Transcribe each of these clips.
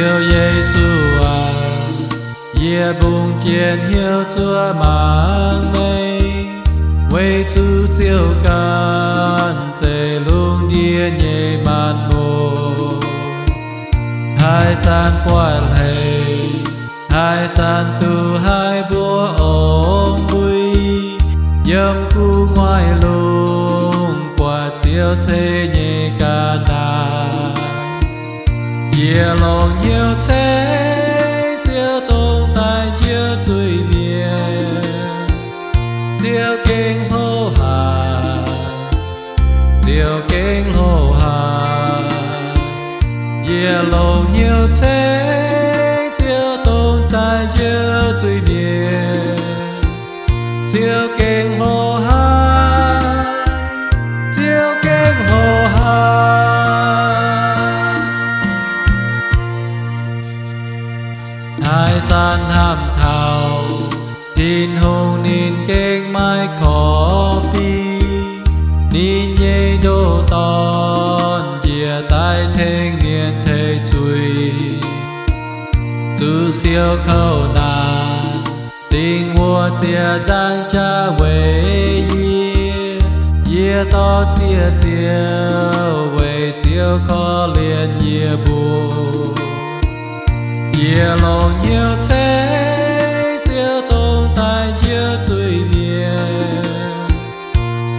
Yêu Giêsu à, ye bùng chiến hiếu Chúa mang mây,为主救干在龙địa nhẹ màn mồ, hai gian quan hệ, hai gian tu hai búa ôm vui, yếm cu ngoài lùng qua chiếu thế nhẹ ca na, ye lòng yêu thế chiếu tông tai chiếu tùy miền, chiếu kinh hô hà, chiếu kinh hô hà, ye lòng yêu thế chiếu tông tai chiếu tùy miền, chiếu kinh hô hà, chiếu kinh hô hà. Hai gian ham thảo tin hồng nín kinh mai khó phi nín nhê đô ton chia tai thế nghiền thế chui chú siêu khâu nà tình mùa chia giang cha về ye to chia chiêu về chiêu khó liền ye bù ye lòng yêu thế chiếu tông tai chiếu tùy miền,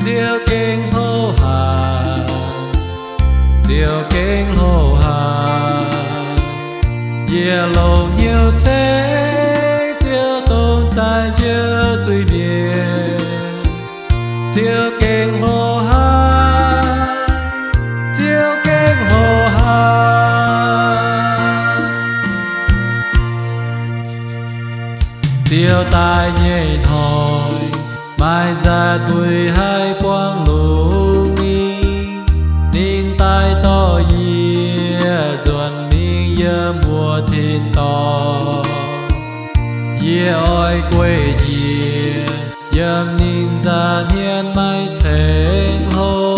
chiếu kinh hô hà, chiếu kinh hô hà, ye lòng yêu thế chiếu tông tai chiếu tùy miền, chiếu kinh hô hà, chiếu kinh hô hà. Chiều tai nhảy hỏi mai ra đuôi hai quang lung nín tai to yê ruột nín yê mùa thiên to yê oi quê yê yêm nín ra hiên mai chênh hô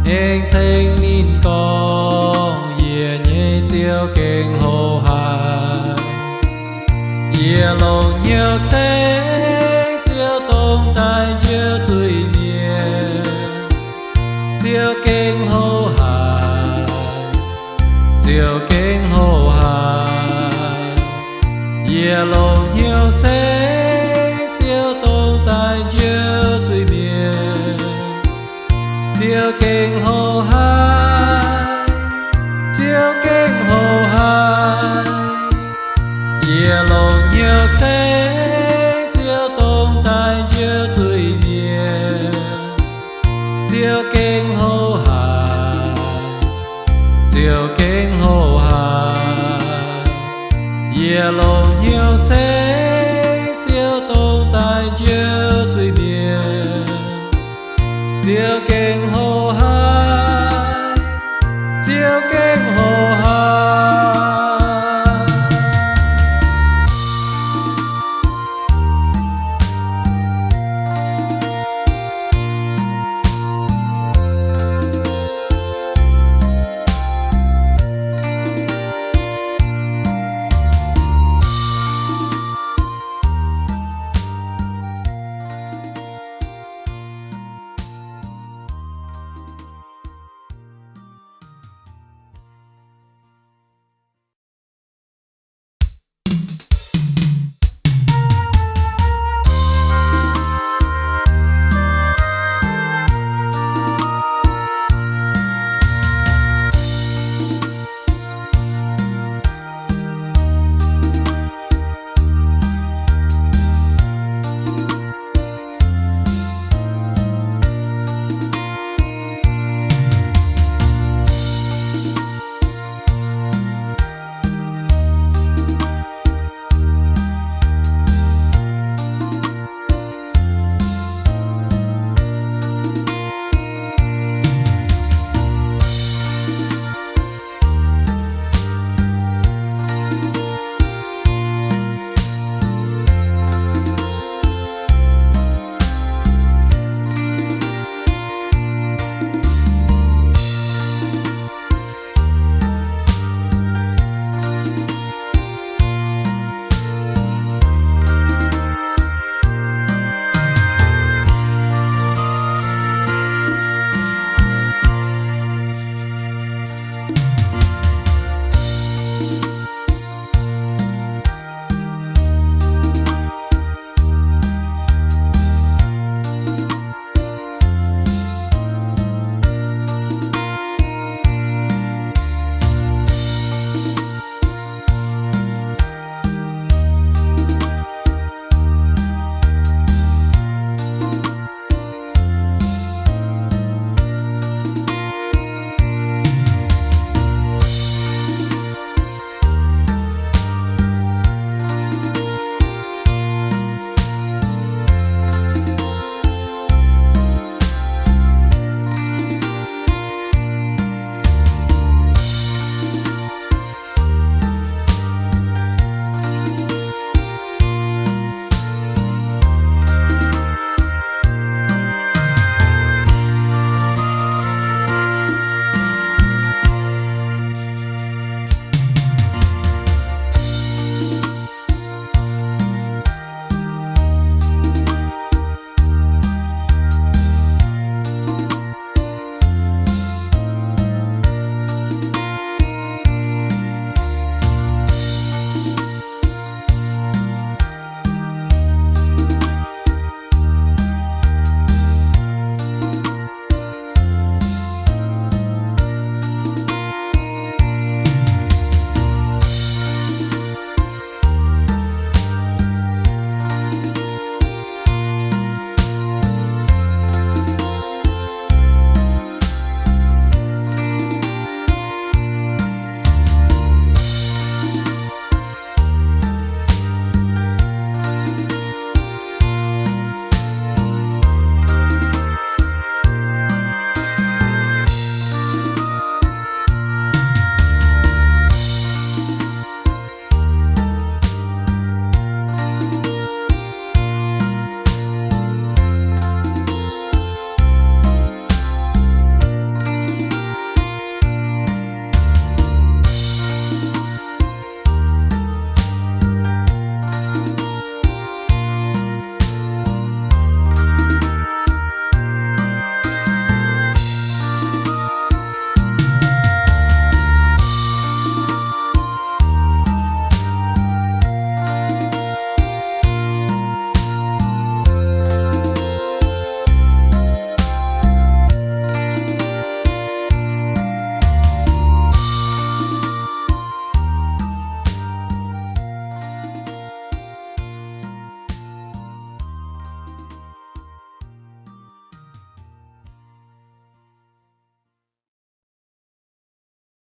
hên chênh nín con yê nhê chiều kinh hô hà ye lòng yêu thế chiếu tông tai chiếu tùy miền, chiếu kinh hô hà, chiếu kinh hô hà, ye lòng yêu thế chiếu tông tai chiếu tùy miền, chiếu kinh hô hà.